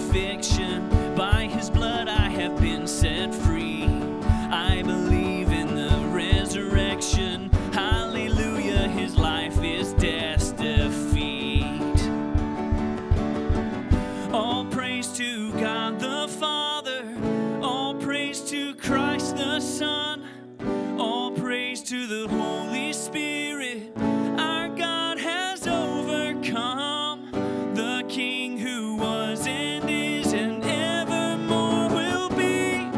crucifixion. By his blood I have been set free. I believe in the resurrection. Hallelujah, his life is death's defeat. All praise to God the Father. All praise to Christ the Son. All praise to the Holy Spirit. Our God has overcome. The King who was and is and evermore will be.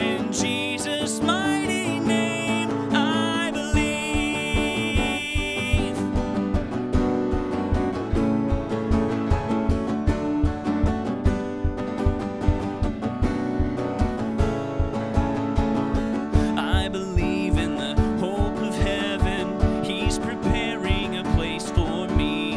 In Jesus' mighty name I believe. I believe in the hope of heaven. He's preparing a place for me,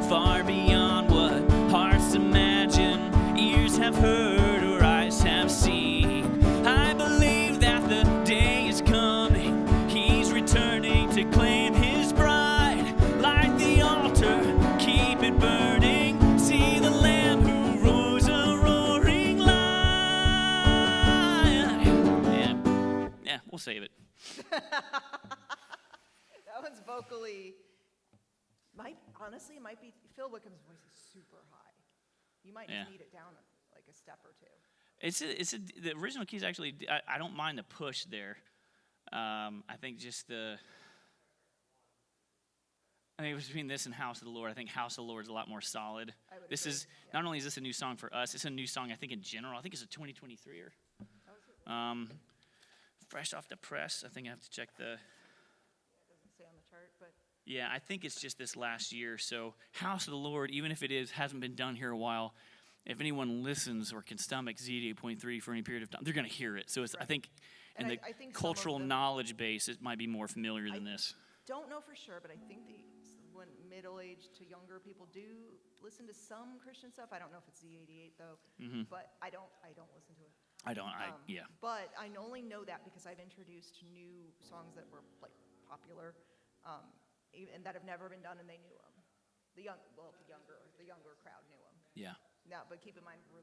far beyond what hearts imagine, ears have heard, or eyes have seen. I believe that the day is coming. He's returning to claim his bride. Light the altar, keep it burning. See the Lamb who rose a roaring lion. Yeah, we'll save it. That one's vocally, honestly, it might be, Phil Wickham's voice is super high. You might Yeah. just need it down like a step or two. The original keys actually, I don't mind the push there. I think just between this and House of the Lord, I think House of the Lord is a lot more solid. I would This agree, is, yeah. not only is this a new song for us, it's a new song I think in general. I think it's a 2023er. Fresh off the press, I think I have to check the, It doesn't say on the chart, but yeah, I think it's just this last year. So House of the Lord, even if it hasn't been done here a while, if anyone listens or can stomach Z88.3 for any period of time, they're going to hear it. So it's, I Right. think, in And the I think some of cultural them- knowledge base, it might be more familiar than this. don't know for sure, but I think when middle-aged to younger people do listen to some Christian stuff. I don't know if it's Z88 though, but I don't listen to it. Yeah. But I only know that because I've introduced new songs that were like popular, and that have never been done, and they knew them. The younger crowd knew them. Yeah. Now, but keep in mind we're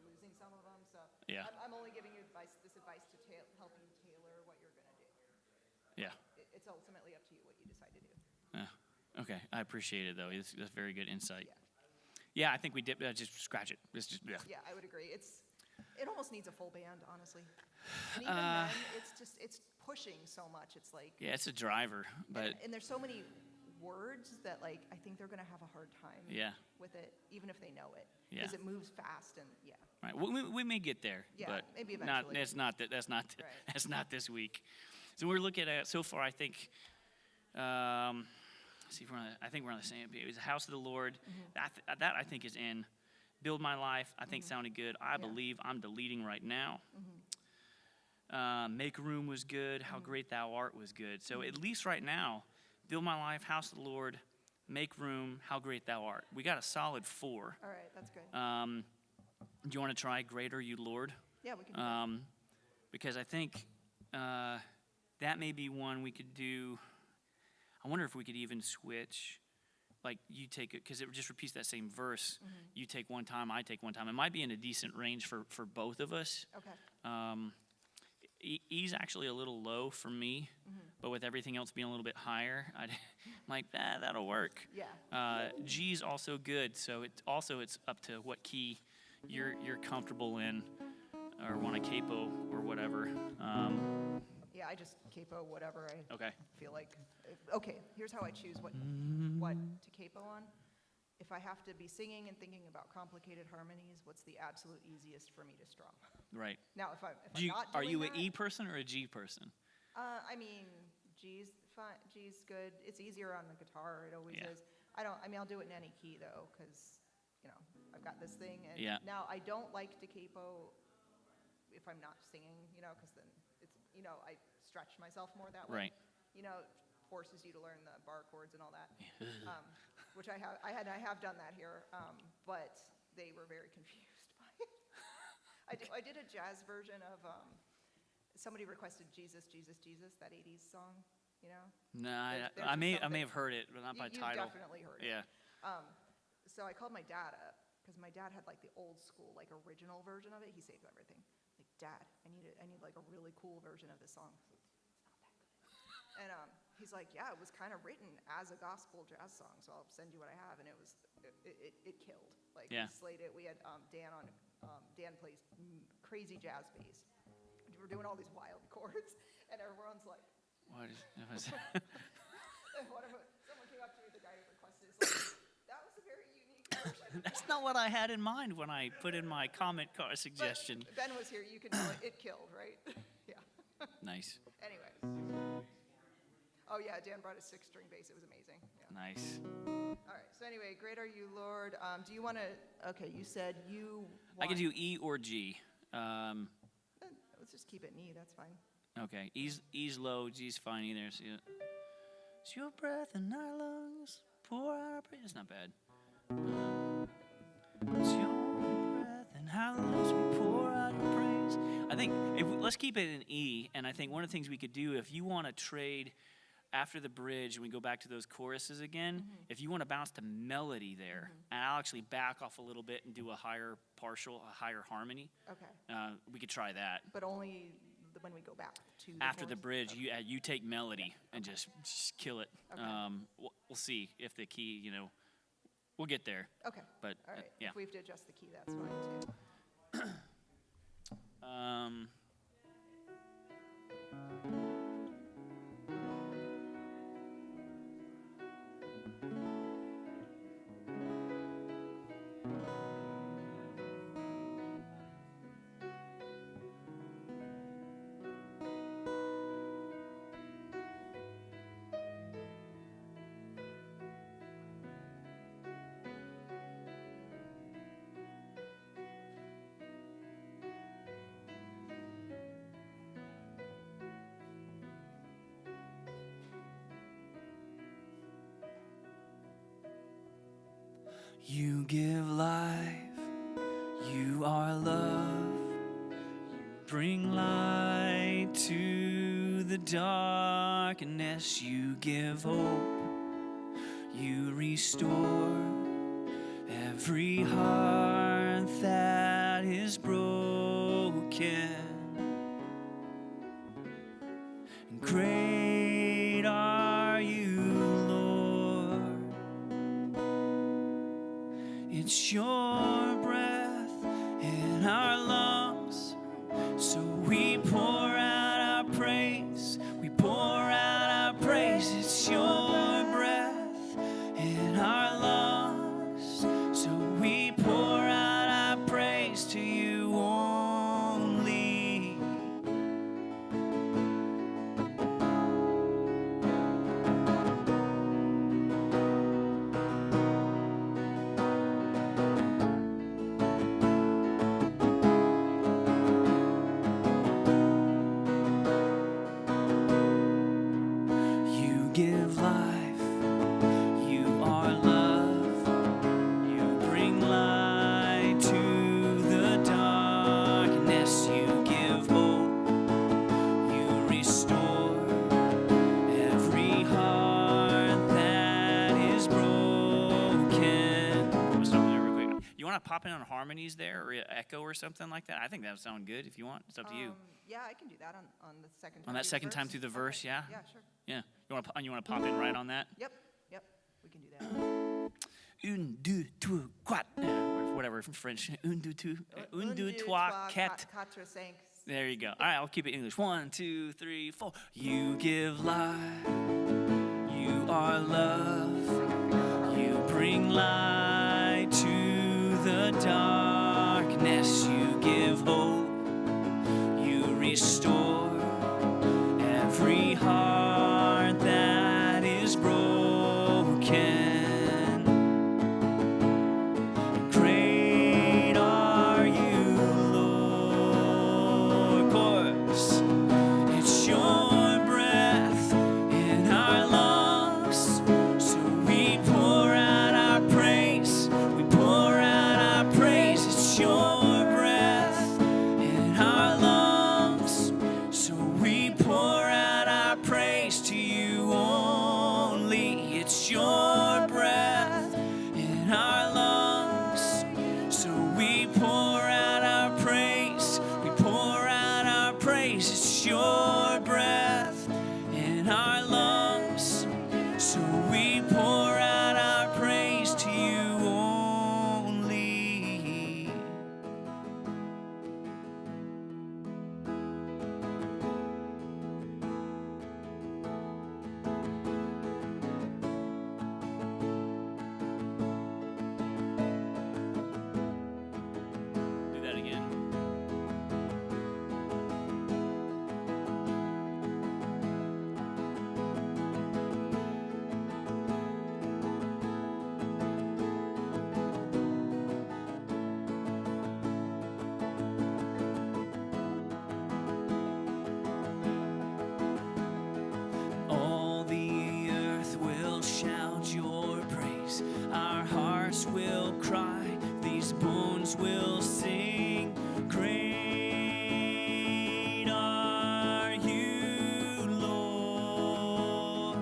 losing some of them, so Yeah. I'm only giving you this advice to help you tailor what you're going to do. Yeah. It's ultimately up to you what you decide to do. Okay. I appreciate it, though. That's very good insight. Yeah. Yeah, I think we did. Just scratch it. It's just, yeah. Yeah, I would agree. It almost needs a full band, honestly. And even then, it's pushing so much. It's like, Yeah, it's a driver, but and there's so many words that like I think they're gonna have a hard time yeah. with it, even if they know it, Yeah. because it moves fast and yeah. Right. We may get there, Yeah, but maybe eventually. That's not Right. that's not this week. So we're looking at so far. I think. See if I think we're on the same page. It was the House of the Lord. That I think is in. Build My Life. I think sounded good. I believe I'm deleting right now. Make Room was good. How Great Thou Art was good. So at least right now, Build My Life, House of the Lord, Make Room, How Great Thou Art. We got a solid 4. All right, that's good. Do you want to try Greater You Lord? Yeah, we can do that. Because I think that may be one we could do. I wonder if we could even switch. Like you take it, because it just repeats that same verse. You take one time, I take one time. It might be in a decent range for both of us. Okay. E's actually a little low for me, but with everything else being a little bit higher, I'm like, that'll work. Yeah. G's also good, so it's up to what key you're comfortable in, or want a capo or whatever. Yeah, I just capo whatever I Okay. feel like. Okay, here's how I choose what to capo on. If I have to be singing and thinking about complicated harmonies, what's the absolute easiest for me to strum? Right. Now, if I'm not Are doing you that, an E person or a G person? I mean, G's fine. G's good. It's easier on the guitar. It always Yeah. is. I'll do it in any key though, because I've got this thing. And Yeah. now I don't like to capo if I'm not singing, because then it's I stretch myself more that way. Right. Forces you to learn the bar chords and all that, which I have done that here, but they were very confused by it. I did a jazz version of somebody requested Jesus, Jesus, Jesus, that 80s song, No, There's I may something- have heard it, but not by You've title. definitely heard it. Yeah. So I called my dad up because my dad had like the old school, like original version of it. He saved everything. Like, Dad, I need like a really cool version of this song. It's not that good. And he's like, yeah, it was kind of written as a gospel jazz song, so I'll send you what I have. And it killed. Like, Yeah. we slayed it. We had Dan plays crazy jazz bass. We're doing all these wild chords, and everyone's like, What is, someone came up to me, the guy who requested it, like, that was a very unique version. That's not what I had in mind when I put in my comment card suggestion. But Ben was here, you can tell it killed, right? Yeah. Nice. Anyway. Oh yeah, Dan brought a 6-string bass, it was amazing. Yeah. Nice. All right, so anyway, great are you, Lord. Do you want to, okay, you said you want, I could do E or G. let's just keep it in E, that's fine. Okay, E's low, G's fine either. So it's your breath in our lungs, pour out our praise. It's not bad. It's your breath in our lungs, we pour out your praise. I think let's keep it in E. And I think one of the things we could do, if you want to trade after the bridge and we go back to those choruses again, if you want to bounce to melody there, and I'll actually back off a little bit and do a higher partial, a higher harmony. Okay. We could try that. But only when we go back to After the chorus? bridge, Okay. you take melody and just kill it. Okay. We'll see if the key, we'll get there. Okay. But All right. yeah. If we have to adjust the key, that's fine too. You give life, you are love, bring light to the darkness, you give hope, you restore every heart that is broken. And great are you, Lord. It's your breath in our lungs, so we pour out our praise. We pour out our praise. It's your breath in our lungs, so we pour out our praise to you only. You give life, you are love, you bring light to the darkness, you give hope, you restore every heart that is broken. I'm gonna stop there real quick. You want to pop in on harmonies there or echo or something like that? I think that would sound good if you want. It's up to you. Yeah, I can do that on the second time. On that through the second time verse. through the verse, Okay. yeah? Yeah, sure. Yeah. You want to pop in right on that? Yep, we can do that. Un, deux, trois, quatre. Or whatever from French. Un, deux, trois, quatre. Quatre, cinq. There you go. All right, I'll keep it English. 1, 2, 3, 4. You give life. You are love. You bring light to the darkness. You give hope. You restore every heart that is broken. Great are you, Lord. Chorus. It's your breath in our lungs, so we pour out our praise. We pour out our praise. It's your breath in our lungs, It's your breath in our lungs. So we pour out our praise to you only. Do that again. All the earth will shout your praise. Our hearts will cry. These bones will sing. Great are you, Lord.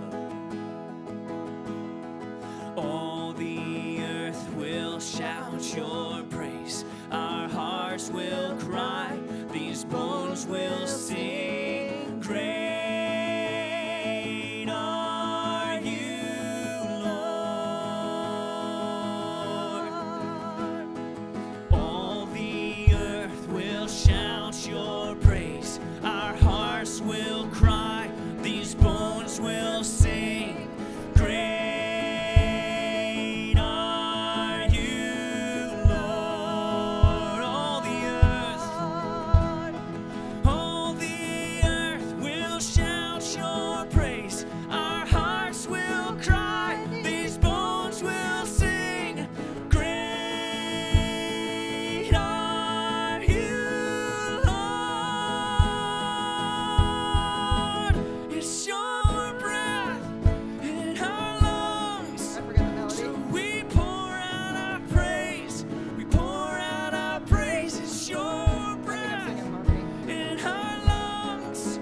All the earth will shout your praise. Our hearts will cry. These bones will sing. Great are you, Lord. All the earth will shout your praise. Our hearts will cry. These bones will sing. Great are you, Lord. All the earth will shout your praise. Our hearts will cry. These bones will sing. Great are you, Lord. It's your breath in our lungs. I forget the melody. So we pour out our praise. We pour out our praise. It's your I'm breath singing harmony. in our lungs.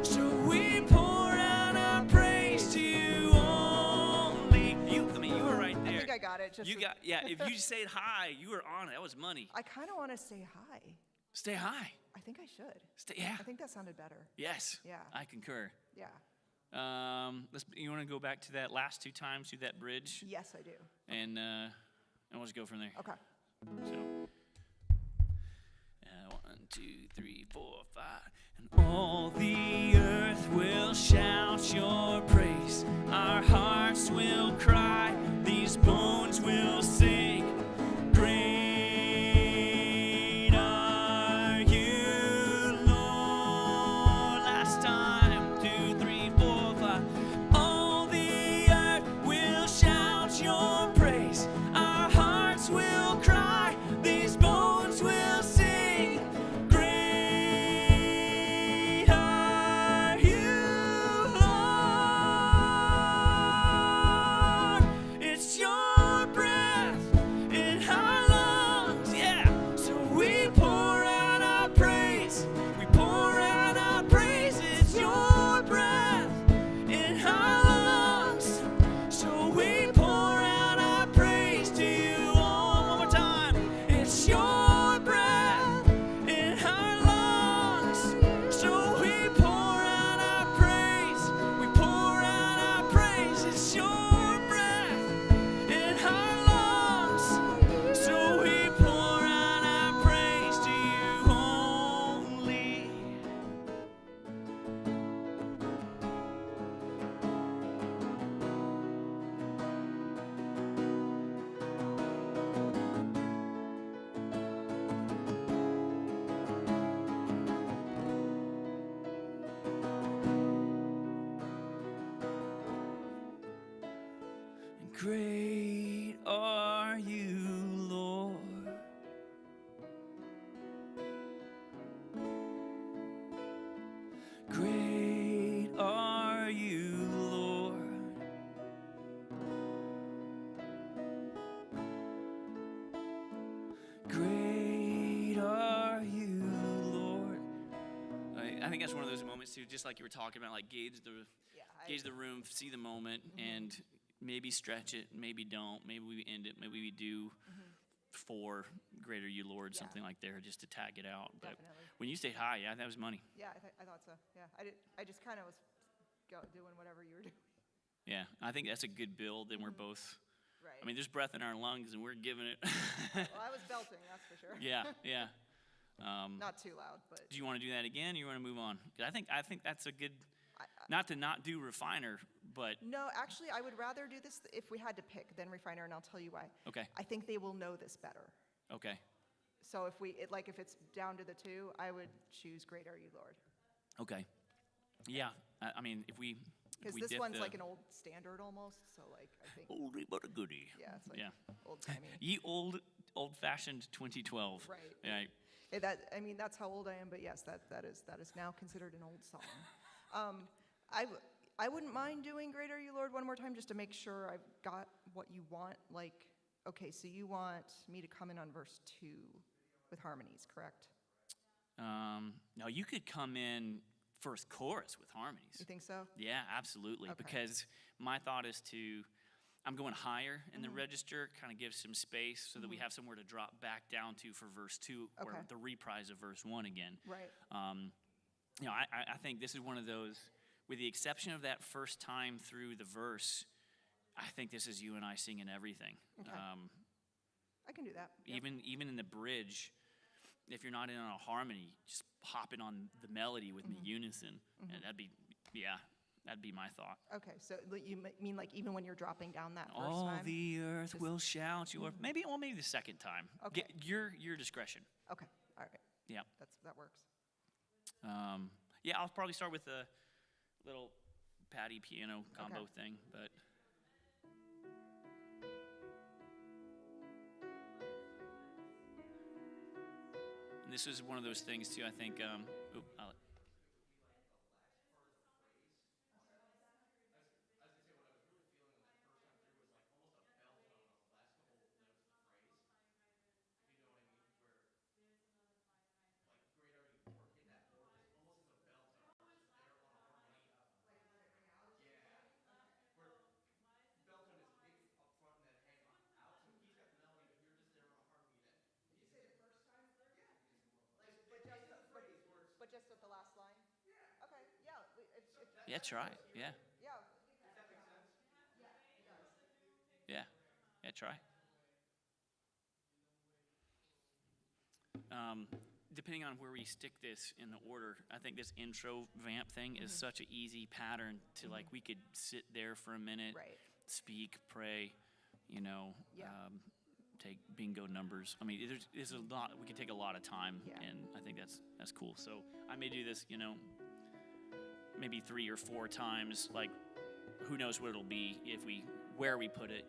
So we pour out our praise to you only. You were right I there. think I got it. Just You got, yeah, if you said hi, you were on it. That was money. I kind of want to say hi. Stay high. I think I should. Yeah. I think that sounded better. Yes. Yeah. I concur. Yeah. You want to go back to that last two times through that bridge, Yes, I do. and we'll just go from there. Okay. So, 1, 2, 3, 4, 5. And all the earth will shout your praise. Our hearts will cry. These bones will sing. Great are you, Lord. Last time, 2, 3, 4, 5. All the earth will shout your praise. Our hearts will cry. These bones will sing. Great are you, Lord. It's your breath in our lungs. Yeah. So we pour out our praise. We pour out our praise. It's your breath in our lungs. So we pour out our praise to you all. One more time. It's your breath in our lungs. So we pour out our praise. We pour out our praise. It's your breath in our lungs. So we pour out our praise to you only. Great are you, Lord. Great are you, Lord. Great are you, Lord. I think that's one of those moments too, just like you were talking about, like gauge the room, see the moment, and maybe stretch it, maybe don't, maybe we end it, maybe we do. 4, Greater You Lord, Yeah. something like there, just to tag it out. But Definitely. when you stayed high, yeah, that was money. Yeah, I thought so. Yeah, I just kind of was doing whatever you were doing. Yeah, I think that's a good build, and we're both. Right. I mean, there's breath in our lungs, and we're giving it. Well, I was belting, that's for sure. Yeah, yeah. Not too loud, but Do you want to do that again, or you want to move on? 'Cause I think that's a good. I, Not to not do Refiner, but no, actually, I would rather do this if we had to pick than Refiner, and I'll tell you why. okay, I think they will know this better. okay, So if it's down to the two, I would choose Great Are You, Lord. okay. Yeah, I mean, if we Because this one's like an old standard almost, so like I think, oldie but a goodie. yeah, it's like Yeah. old timey. Ye old-fashioned 2012. Right. Yeah. That's how old I am, but yes, that is now considered an old song. I wouldn't mind doing Great Are You, Lord one more time just to make sure I've got what you want. Like, okay, so you want me to come in on verse 2 with harmonies, correct? No, you could come in first chorus with harmonies. You think so? Yeah, absolutely. Okay. Because my thought is I'm going higher in the Mm-hmm. register, kind of give some space so that we have somewhere to drop back down to for verse 2 or Okay. the reprise of verse 1 again. Right. I think this is one of those, with the exception of that first time through the verse, I think this is you and I singing everything. Okay. I can do that. Yep. Even in the bridge, if you're not in on a harmony, just hopping on the melody with me unison, and that'd be my thought. Okay, so you mean like even when you're dropping down that first All time? the earth will shout your maybe the second time. Okay. Your discretion. Okay, all right. Yeah. That works. Yeah, I'll probably start with a little Patty piano combo Okay. thing, but and this is one of those things too. I think. But just at the last line? Okay, yeah. Yeah, try. Yeah, Yeah. yeah, yeah. Try. Depending on where we stick this in the order, I think this intro vamp thing is such an easy pattern to like we could sit there for a minute, Right. speak, pray, Yeah. take bingo numbers. I mean, there's a lot. We could take a lot of time, Yeah. and I think that's cool. So I may do this, maybe 3 or 4 times. Like, who knows what it'll be where we put it,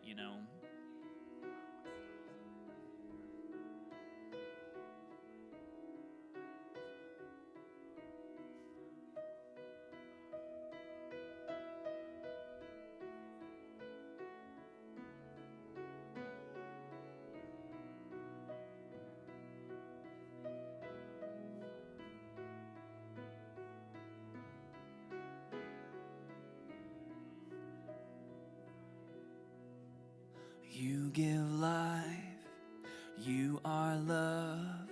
You give life, you are love,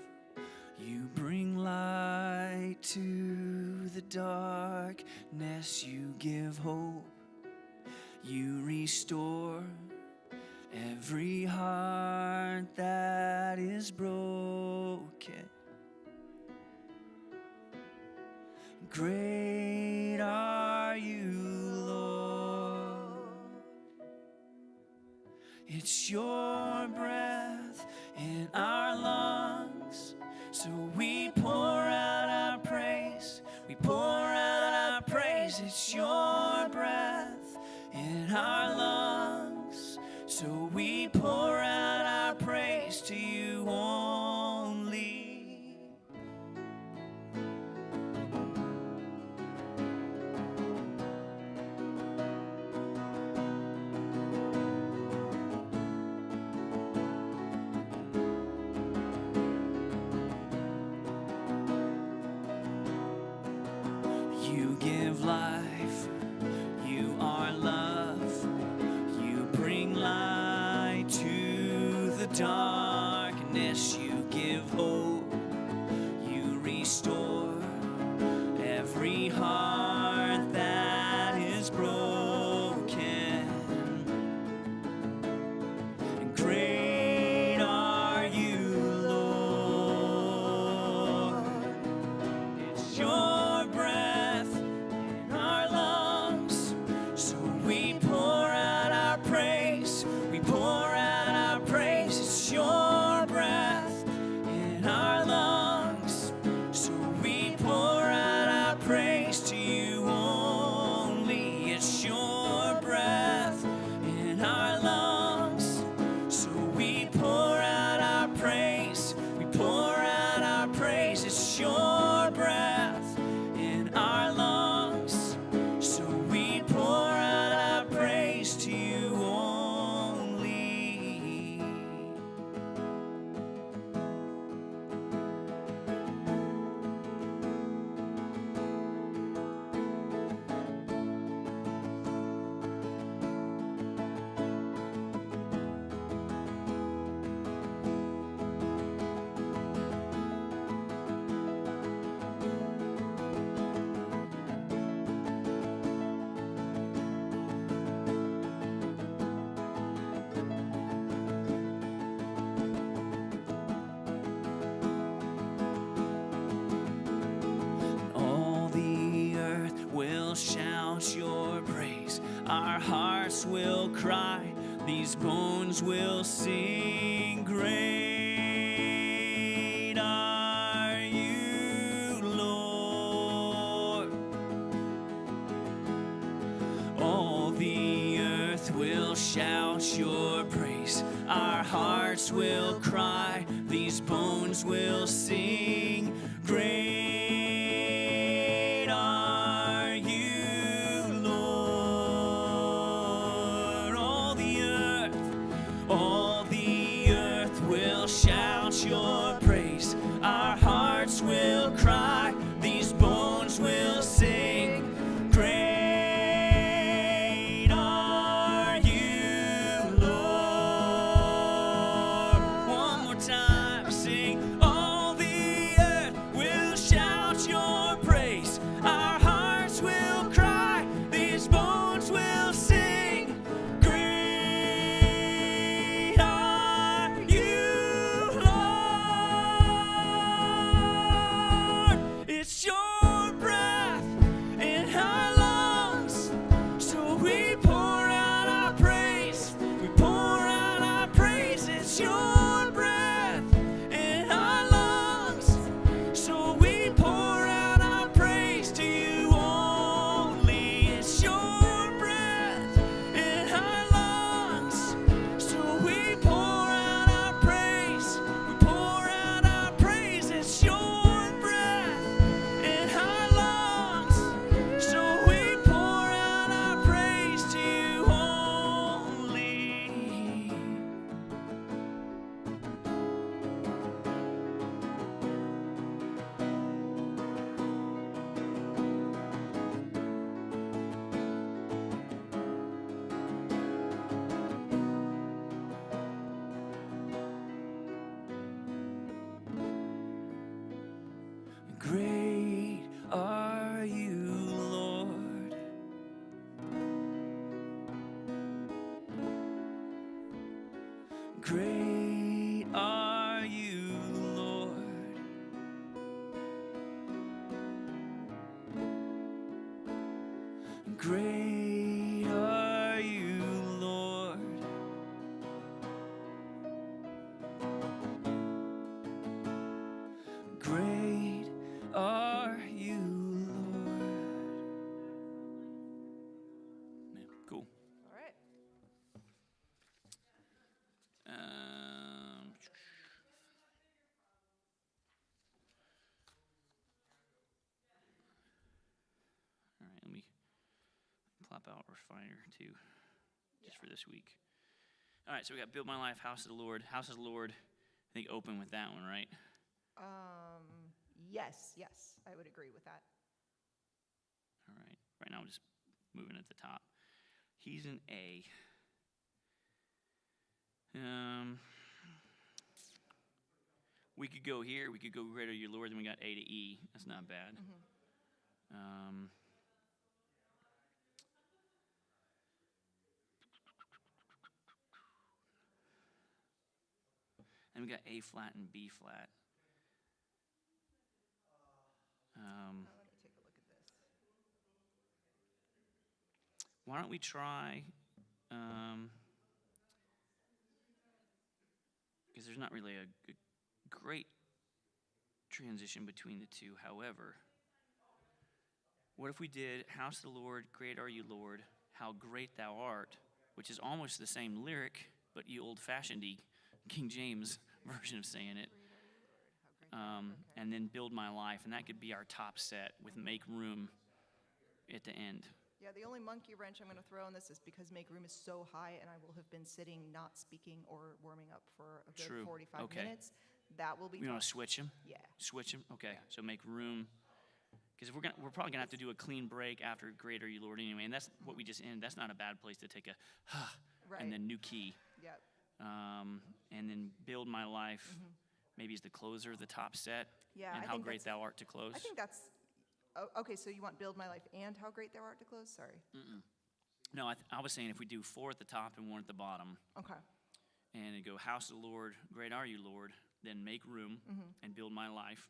you bring light to the darkness, you give hope, you restore every heart that is broken. Great are you, Lord. It's your breath in our lungs, so we pour out our praise. We pour out our praise. It's your breath in our lungs, so we pour out our praise to you only. You give life, you are love, you bring light to the dark. our hearts will cry, these bones will sing. Great are you, Lord. All the earth will shout your praise. Our hearts will cry, these bones will sing. Great are you, Lord. All the earth will shout your praise. Our hearts will cry, these bones will sing. Great are you, Lord. One more time, sing. All the earth will shout your praise. Our hearts will cry, these bones will sing. Great are you, Lord. It's your breath in our lungs, so we pour out our praise. We pour out our praise. It's your breath in our lungs, so we pour out our praise to you only. It's your breath in our lungs, so we pour out our praise. We pour out our praise. It's your breath in our lungs, so we pour out our praise to you only. Great are you, Lord. Great are you, Lord. Great are you, Lord. Great are you, Lord. Man, cool. All right. All right, let me plop out Refiner too, just for this week. All right, so we got Build My Life, House of the Lord. House of the Lord, I think open with that one, right? Yes, I would agree with that. All right. Right now I'm just moving at the top. He's an A. We could go here. We could go Great Are You, Lord. Then we got A to E. That's not bad. Then we got A flat and B flat. Let me take a look at this. Why don't we try? Because there's not really a great transition between the two. However, what if we did House of the Lord, Great Are You, Lord, How Great Thou Art, which is almost the same lyric, but you old-fashioned-y King James version of saying it. And then Build My Life, and that could be our top set with Make Room at the end. Yeah, the only monkey wrench I'm going to throw in this is because Make Room is so high, and I will have been sitting, not speaking or warming up for a good True. 45 Okay. minutes. That will be You want tough. to switch them? Yeah. Switch them? Okay, so Make Room. Because we're probably going to have to do a clean break after Great Are You, Lord, anyway, and that's what we just ended. That's not a bad place to take a Right. and then new key. Yep. And then Build My Life, maybe is the closer, the top set, Yeah, and I How think Great that's- Thou Art to close. I think that's, okay, so you want Build My Life and How Great Thou Art to close? Sorry. No, I was saying if we do 4 at the top and 1 at the bottom, Okay. and it go House of the Lord, Great Are You, Lord, then Make Room and Build My Life.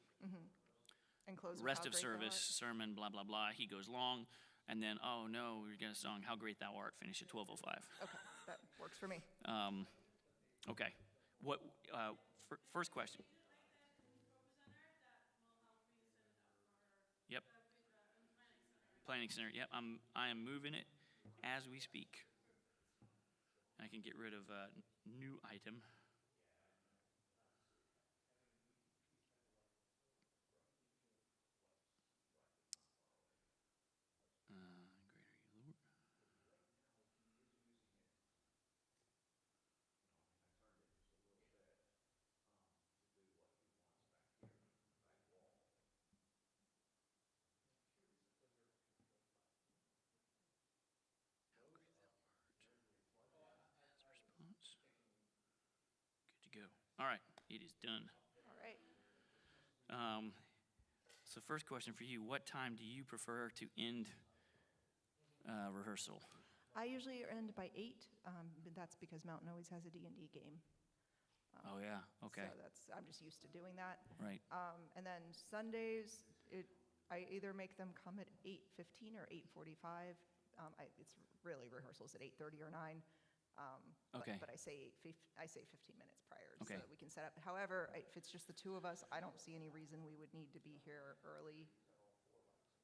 And close with Rest How of Great Thou service, Art. sermon, blah, blah, blah. He goes long, and then, oh no, we're going to song How Great Thou Art, finish at 12:05. Okay, that works for me. Okay. What? First question. Yep. Planning Center. Yep. I am moving it as we speak. I can get rid of a new item. Greater you, Lord. Response. Good to go. All right, it is done. All right. So first question for you, what time do you prefer to end rehearsal? I usually end by 8, but that's because Mountain always has a D&D game. Oh, yeah, okay. So I'm just used to doing that. Right. And then Sundays, I either make them come at 8:15 or 8:45. It's really rehearsals at 8:30 or 9. Okay. But I say 15 minutes prior Okay. so that we can set up. However, if it's just the two of us, I don't see any reason we would need to be here early.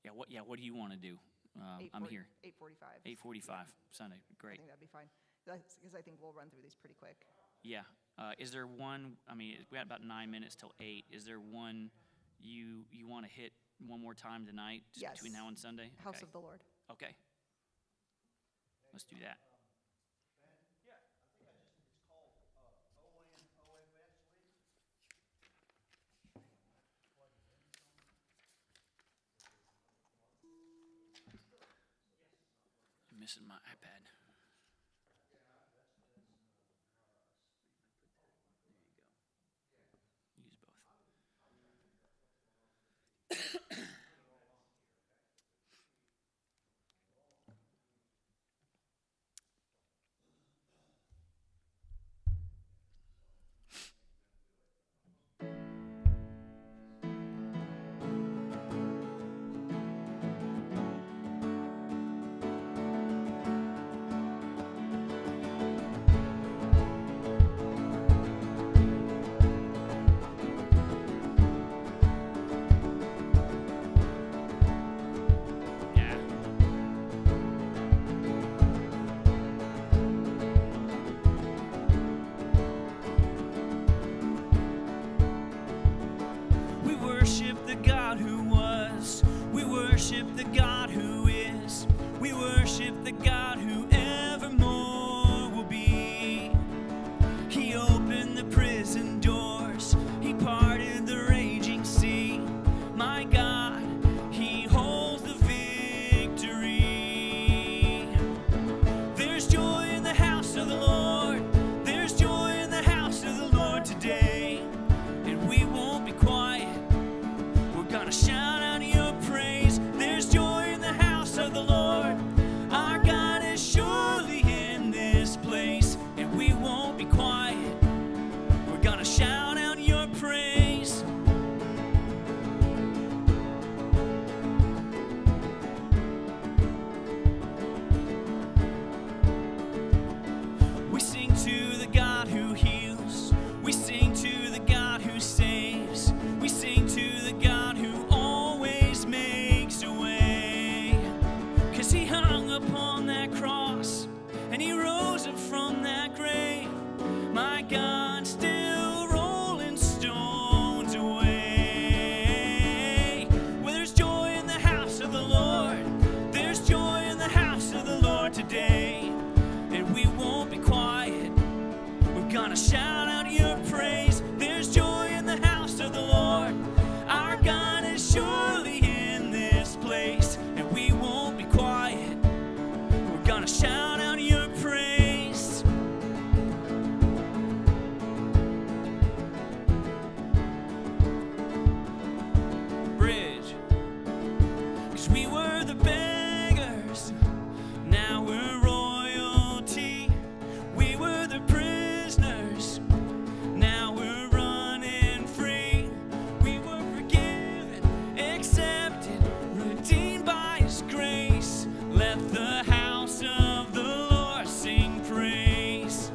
Yeah, what do you want to do? I'm here. 8:45. 8:45, Sunday, I great. think that'd be fine. Because I think we'll run through these pretty quick. Yeah, is there one, we got about 9 minutes till 8. Is there one you want to hit one more time tonight, just Yes. between now and Sunday? House Okay. of the Lord. Okay. Let's do that. I'm missing my iPad. There you go. Use both. Yeah. We worship the God who was. We worship the God who is. We worship the God who evermore will be. He opened the prison doors. He parted the raging sea. My God, He holds the victory. There's joy in the house of the Lord. There's joy in the house of the Lord today. And we won't be quiet. We're gonna shout out your praise. There's joy in the house of the Lord. Our God is surely in this place. And we won't be quiet. We're gonna shout out your praise. We sing to the God who heals. We sing to the God who saves. We sing to the God who always makes a way. 'Cause He hung upon that cross and He rose up from that grave. My God, still rolling stones away. Well, there's joy in the house of the Lord. There's joy in the house of the Lord today. And we won't be quiet. We're gonna shout out your praise. There's joy in the house of the Lord. Our God is surely in this place. And we won't be quiet. We're gonna shout out your praise. Bridge. 'Cause we were the beggars. Now we're royalty. We were the prisoners. Let the house of the Lord sing praise.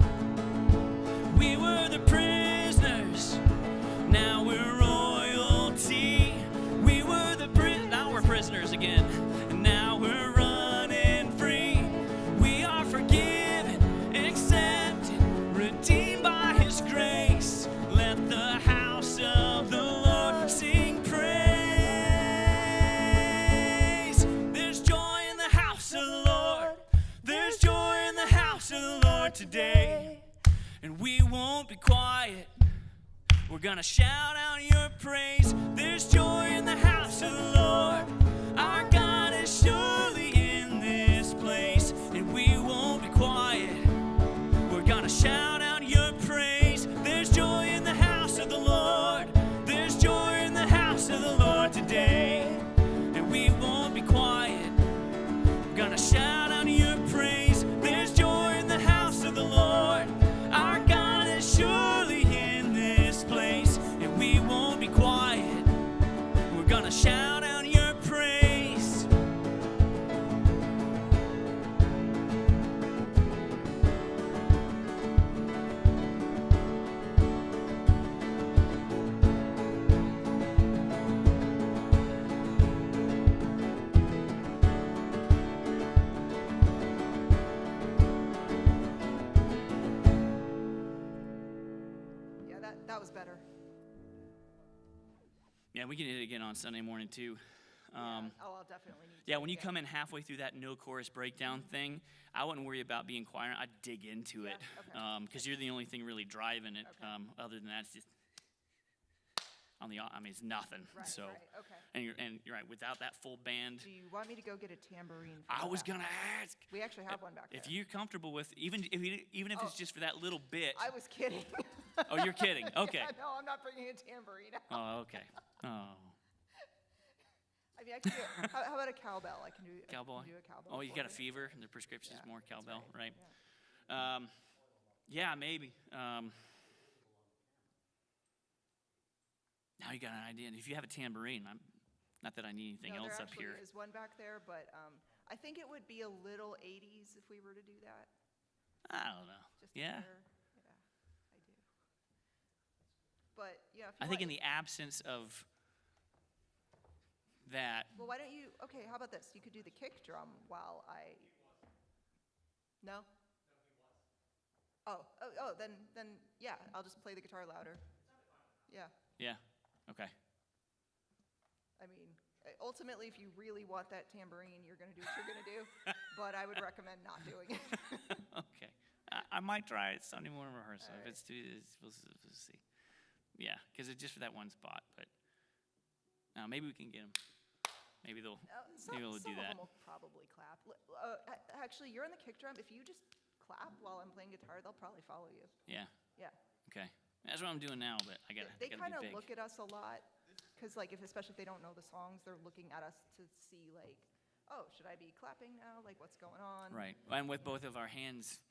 We were the prisoners, now we're royalty. We were now we're prisoners again, and now we're running free. We are forgiven, accepted, redeemed by His grace. Let the house of the Lord sing praise. There's joy in the house of the Lord. There's joy in the house of the Lord today. And we won't be quiet. We're gonna shout out your praise. There's joy in the house of the Lord. Our God is surely in this place. And we won't be quiet. We're gonna shout out your praise. There's joy in the house of the Lord. There's joy in the house of the Lord today. And we won't be quiet. We're gonna shout out your praise. There's joy in the house of the Lord. Our God is surely in this place. And we won't be quiet. We're gonna shout out your praise. Yeah, that was better. Yeah, we can hit it again on Sunday morning too. I'll definitely need to. Yeah, when you come in halfway through that no chorus breakdown thing, I wouldn't worry about being quiet. I'd dig into it okay. because you're the only thing really driving it. Okay. Other than that, it's just it's nothing. Right, so, right, okay. and you're right. Without that full band, Do you want me to go get a tambourine? For I the was back? gonna ask We actually have one back there. if you're comfortable with even if it's just for that little bit. I was kidding. Oh, you're kidding. Okay. Yeah, no, I'm not bringing a tambourine out. Oh, okay. Oh, I mean, I can do it. How about a cowbell? I can do. cowboy. I can do a cowbell. Oh, you for got a you. fever, and the prescription is Yeah, more that's cowbell, right? Yeah. Yeah, maybe. Now you got an idea. And if you have a tambourine, not that I need anything No, else there up here. actually is one back there, but I think it would be a little 80s if we were to do that. I don't know. Just Yeah. a hair. Yeah, I do. But yeah, if you I think in want- the absence of that, Well, why don't you? Okay, how about this? You could do the kick drum while I. No. Oh, then yeah, I'll just play the guitar louder. Yeah, yeah, okay. I mean, ultimately, if you really want that tambourine, you're gonna do what you're gonna do. But I would recommend not doing it. Okay. I might try it Sunday morning rehearsal. All If right. it's too, we'll see. Yeah, because it's just for that one spot. But maybe we can get them. Maybe they'll Some do of that. them will probably clap. Actually, you're on the kick drum. If you just clap while I'm playing guitar, they'll probably follow you. Yeah. Yeah. Okay. That's what I'm doing now, but I gotta They be kind of big. look at us a lot, because especially if they don't know the songs, they're looking at us to see oh, should I be clapping now? Like, what's going on? Right. And with both of our hands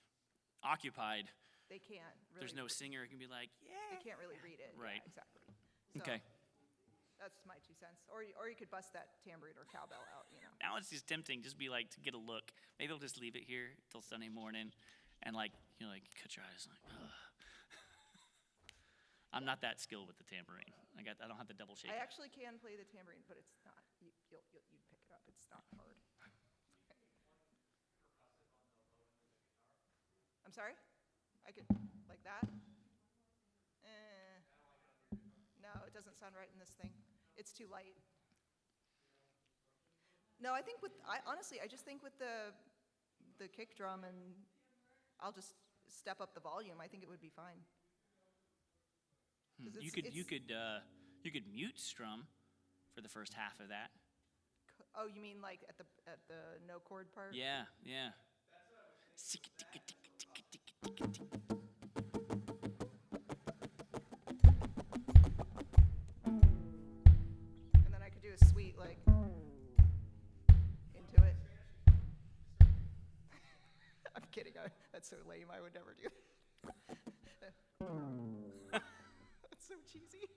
occupied, They can't really. there's no singer who can be like, They yeah. can't really read it. Right. Yeah, exactly. So Okay. That's my 2 cents. Or you could bust that tambourine or cowbell out. Now it's just tempting, just be like to get a look. Maybe I'll just leave it here till Sunday morning, and cut your eyes like. Ugh. I'm not that skilled with the tambourine. I don't have the double shaker. I actually can play the tambourine, but it's not. You'd pick it up. It's not hard. I'm sorry? I could, like that? No, it doesn't sound right in this thing. It's too light. No, honestly, I just think with the kick drum, and I'll just step up the volume. I think it would be fine. 'Cause You could mute strum for the first half of that. Oh, you mean like at the no chord part? Yeah. And then I could do a sweet into it. I'm kidding. That's so lame. I would never do that. That's so cheesy.